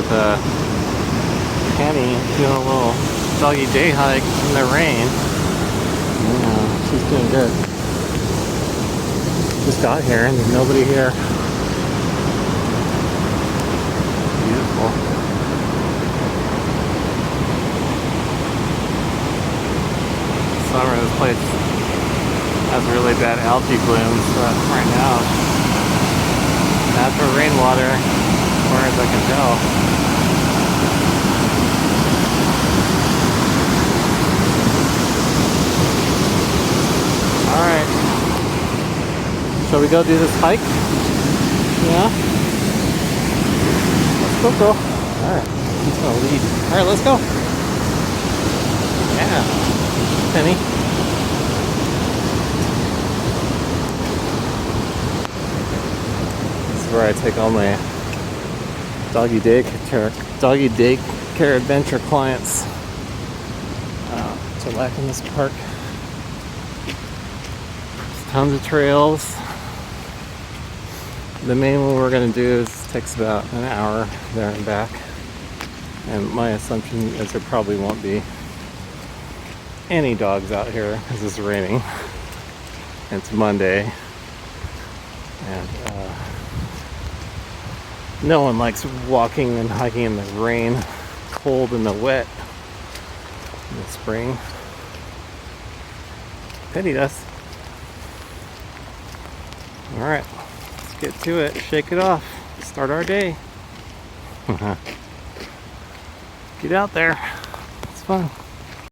with Penny doing a little doggy day hike in the rain. Yeah, she's doing good. Just got here and there's nobody here. Beautiful. Summer, this place has really bad algae blooms, but right now natural rainwater, as far as I can tell. Alright. Shall we go do this hike? Yeah? Let's go, girl. Alright. He's gonna lead. Alright, let's go. Yeah. Penny. This is where I take all my doggy daycare adventure clients to Lacamas Park. There's tons of trails. The main one we're going to do takes about an hour there and back. And my assumption is there probably won't be any dogs out here because it's raining. It's Monday. And no one likes walking and hiking in the rain, cold and the wet in the spring. Penny does. Alright, let's get to it. Shake it off. Start our day. Get out there. It's fun.